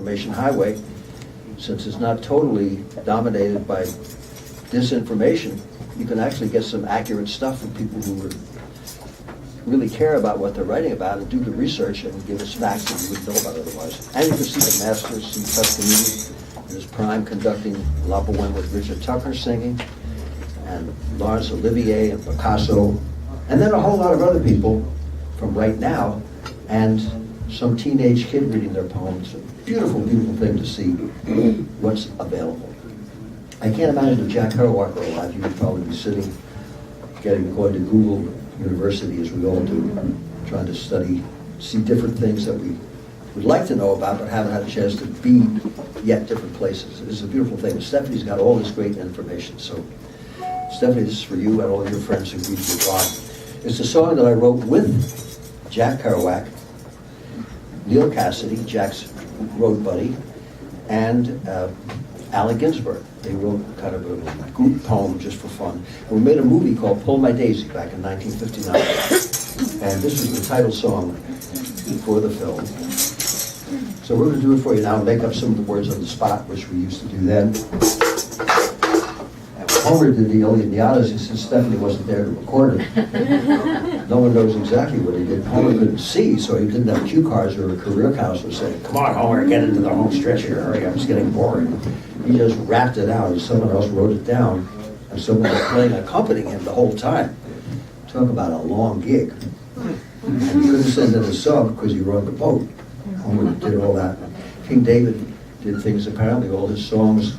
Information highway, since it's not totally dominated by disinformation, you can actually get some accurate stuff from people who really care about what they're writing about and do the research and give us facts that you wouldn't know about otherwise. And you can see the masters, see Tuscanini, there's Prime conducting La Boheme with Richard Tucker singing, and Laurence Olivier and Picasso, and then a whole lot of other people from right now, and some teenage kid reading their poems. Beautiful, beautiful thing to see what's available. I can't imagine if Jack Kerouac were alive, he would probably be sitting, going to Google University, as we all do, trying to study, see different things that we would like to know about, but haven't had a chance to be yet different places. This is a beautiful thing. Stephanie's got all this great information. So, Stephanie, this is for you and all your friends who read your blog. It's a song that I wrote with Jack Kerouac, Neil Cassidy, Jack's road buddy, and Allen Ginsberg. They wrote kind of a group poem just for fun. And we made a movie called Pull My Daisy back in 1959. And this was the title song for the film. So we're going to do it for you now and make up some of the words on the spot, which we used to do then. And Homer did the Iliad and the Odyssey since Stephanie wasn't there to record it. No one knows exactly what he did. Homer couldn't see, so he didn't have cue cards or a career counselor saying, "Come on, Homer, get into the home stretch here, hurry up, it's getting boring." He just rapped it out, and someone else wrote it down, and someone was playing, accompanying him the whole time. Talk about a long gig. And he couldn't send in a sub because he rowed the boat. Homer did all that. King David did things, apparently all his songs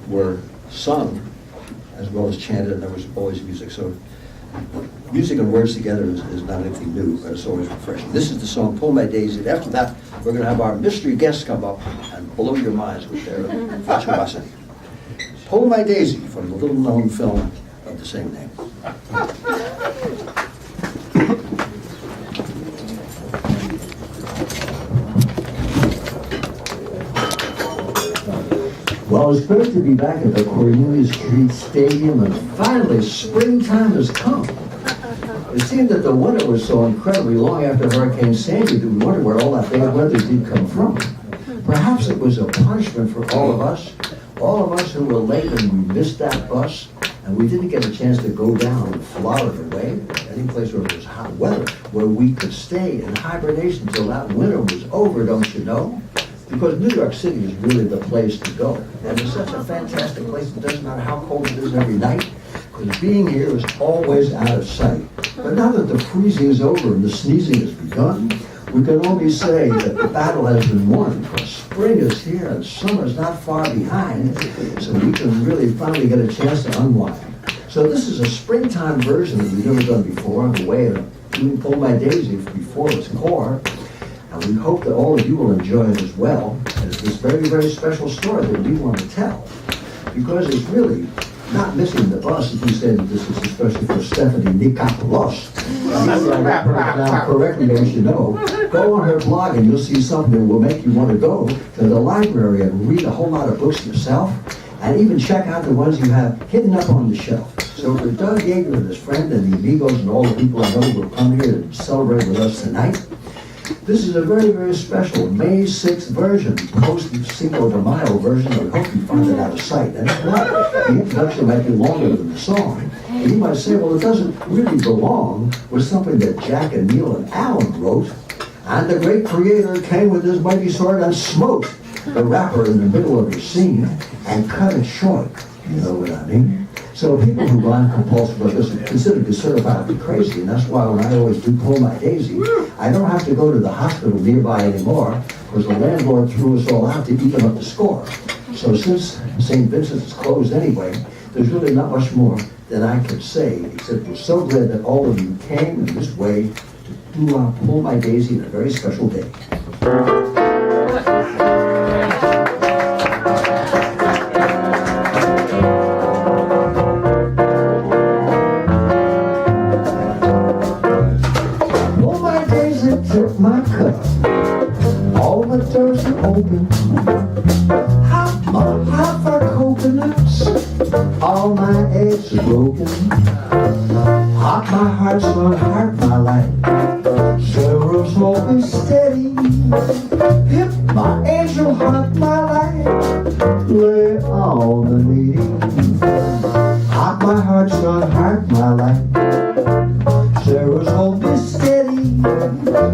were sung as well as chanted, and there was always music. So music and words together is not anything new, but it's always refreshing. This is the song Pull My Daisy. And after that, we're going to have our mystery guests come up and blow your minds with their virtuosity. Pull My Daisy from the little-known film of the same name. Well, it's great to be back at the Cornelia Street Stadium, and finally springtime has come. It seemed that the winter was so incredibly long after Hurricane Sandy that we wondered where all that bad weather did come from. Perhaps it was a punishment for all of us who were late and we missed that bus, and we didn't get a chance to go down in Florida way, any place where it was hot weather, where we could stay in hibernation until that winter was over, don't you know? Because New York City is really the place to go. And it's such a fantastic place, it doesn't matter how cold it is every night, because being here is always out of sight. But now that the freezing is over and the sneezing has begun, we can only say that the battle has been won, because spring is here and summer is not far behind, so we can really finally get a chance to unwind. So this is a springtime version that we've never done before, the way of doing Pull My Daisy before its core. And we hope that all of you will enjoy it as well. And it's this very, very special story that we want to tell. Because it's really not missing the bus, if you say that this is especially for Stephanie Nikopoulos. If I got her down correctly, as you know, go on her blog and you'll see something that will make you want to go to the library and read a whole lot of books yourself, and even check out the ones you have hidden up on the shelf. So for Doug Yeager and his friend and the amigos and all the people I know who will come here and celebrate with us tonight, this is a very, very special May 6th version, post-Cinco de Mayo version. I hope you find it out of sight. And if not, the introduction might be longer than the song. And you might say, well, it doesn't really belong with something that Jack and Neil and Alan wrote. And the great creator came with his mighty sword and smote the rapper in the middle of the scene and cut it short. You know what I mean? So people who rhyme compulsive like this are considered to certifiably crazy, and that's why when I always do Pull My Daisy, I don't have to go to the hospital nearby anymore, because the landlord threw us all out to even up the score. So since St. Vincent's is closed anyway, there's really not much more that I can say, except we're so glad that all of you came in this way to do Pull My Daisy on a very special day. Took my cup, all the doors are open. Half are coconuts, all my eggs are broken. Hot my heart, so heart my life. Sheriff's smoke is steady, Hip my angel heart, my life, lay on the needing. Heart my heart, son, heart my life, Sarah's hold me steady.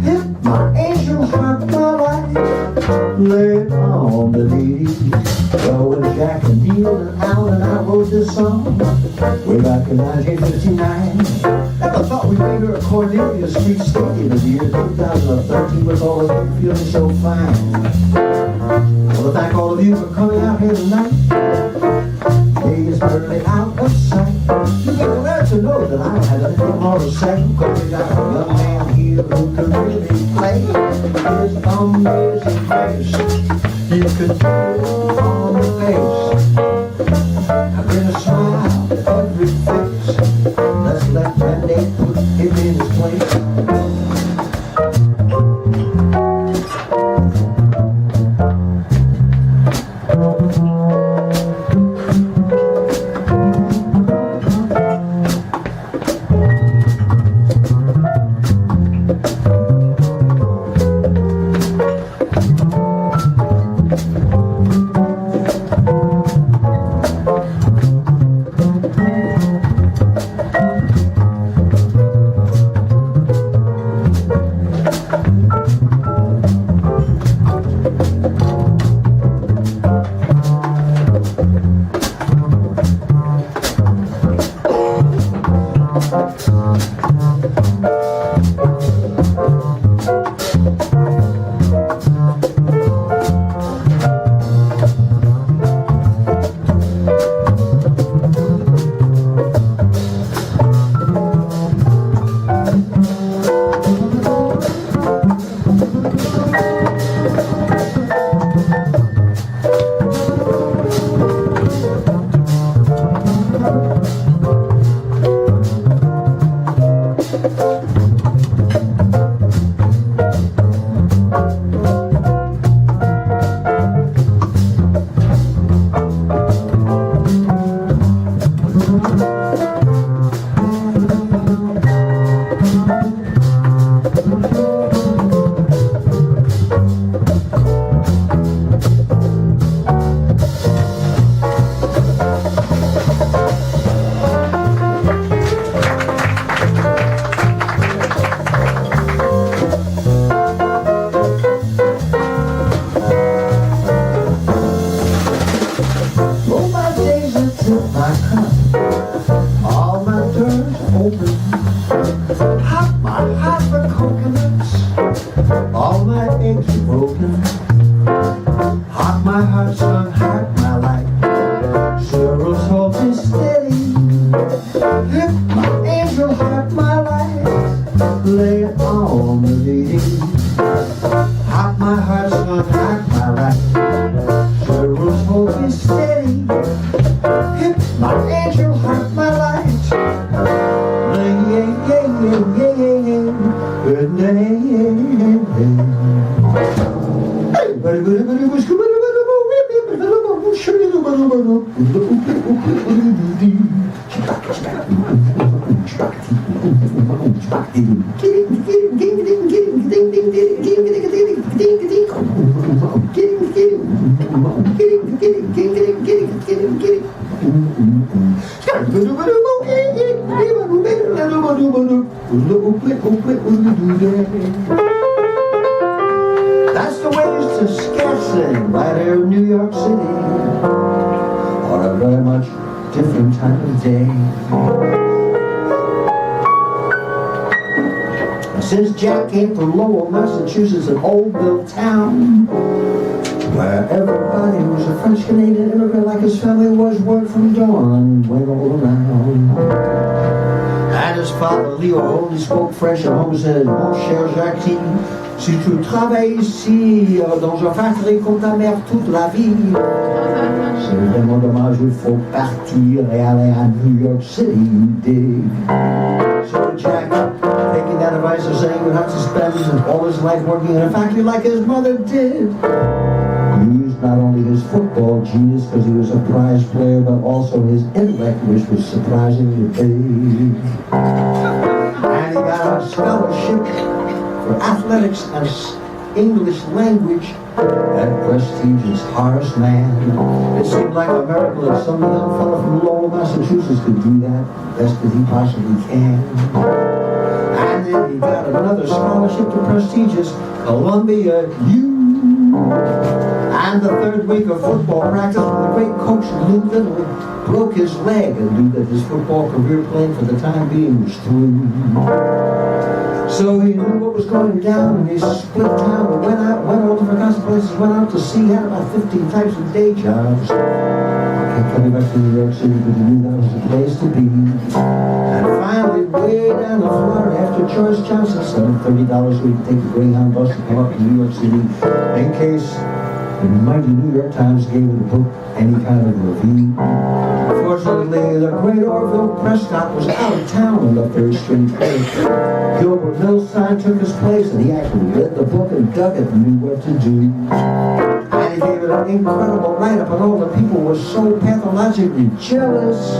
Hip my angel heart, my life, lay on the needing. Well, when Jack and Neil and Al and I wrote this song way back in 1959, never thought we'd make her at Cornelia Street Stadium in the year 2013 with all of you feeling so fine. I want to thank all of you for coming out here tonight. Day is barely out of sight. You get glad to know that I don't have anything more to say, because we got a young man here who can really play his amazing grace. He could do it on the face. I bring a smile to every face. Let's let Randy put him in his place. That's the ways to scarcing right here in New York City on a very much different time of day. Since Jack came from Lowell, Massachusetts, an old-built town where everybody was a French Canadian immigrant like his family was, word from dawn went all around. And his father, Leo, only spoke French at home, said, Mon cher Jacques, si tu travailles ici dans un factory comme ta mère toute la vie, c'est vraiment dommage, il faut partir et aller à New York City, you dig. So Jack, taking that advice of saying he would have to spend all his life working in a factory like his mother did, used not only his football genius because he was a prize player, but also his intellect, which was surprisingly big. And he got a scholarship for athletics English language. That prestigious Horace man. It seemed like a miracle that some young fellow from Lowell, Massachusetts could do that best that he possibly can. And then he got another scholarship to prestigious Columbia U. And the third week of football practice with the great coach Lou Little broke his leg and knew that his football career playing for the time being was through. So he knew what was going down, and he split town and went all different kinds of places, went out to sea, had about 15 types of day jobs. Kept coming back to New York City, but he knew that was the place to be. And finally, way down in Florida, after George Johnson said $30 a week to take the Greyhound bus to come up to New York City, in case the mighty New York Times gave the book any kind of review. Fortunately, the great Orville Prescott was out of town on the third string player. Gilbert Millside took his place, and he actually read the book and dug it and knew what to do. And he gave it an incredible write-up, and all the people were so pathologically jealous.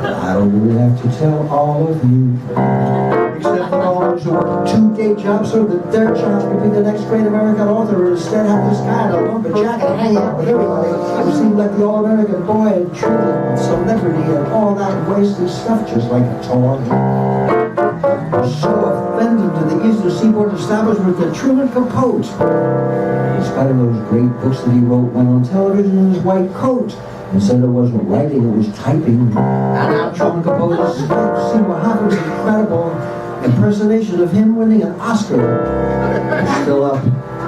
I don't really have to tell all of you, except that all those who work 2 day jobs so that their child could be the next great American author, or instead have this guy in a lumberjack and hang out with everybody who seemed like the all-American boy and treated celebrity and all that wasted stuff just like a toy. So offended to the Eastern Seaboard establishment that Truman Capote, in spite of those great books that he wrote, went on television in his white coat and said it wasn't writing, it was typing. And now Truman Capote's Seymour Hoffman's incredible impersonation of him winning an Oscar is still up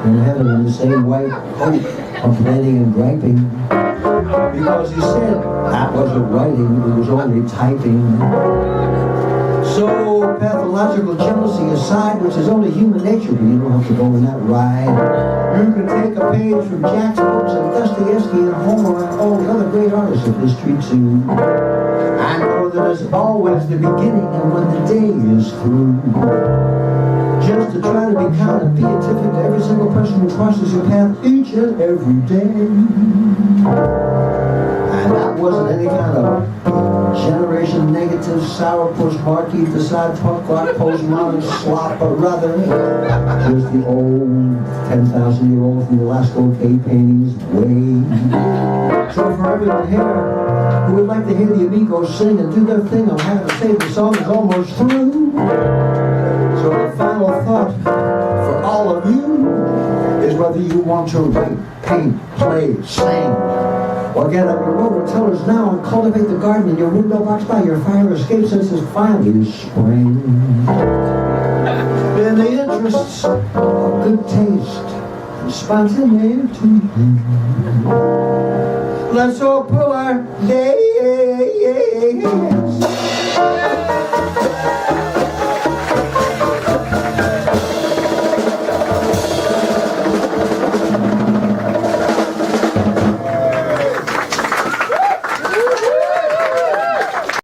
in heaven in the same white coat, complaining and griping. Because he said that wasn't writing, it was only typing. So pathological jealousy aside, which is only human nature, but you don't have to go in that ride. You can take a page from Jack's books and Dostoevsky and Homer and all the other great artists of history too. And know that it's always the beginning and when the day is through. Just to try to be kind and beatific to every single person who crosses your path each and every day. And that wasn't any kind of generation negative, sourpuss, marquee, decide, punk rock, postmodern slop, but rather just the old 10,000-year-old from the Lascaux cave paintings way. So for everyone here who would like to hear the Amigos sing and do their thing, I'm happy to say the song is almost through. So the final thought for all of you is whether you want to write, paint, play, sing, or get up your rototillers now and cultivate the garden in your window box by your fire escape since it's finally spring. In the interests of good taste and spontaneity, let's all pull our day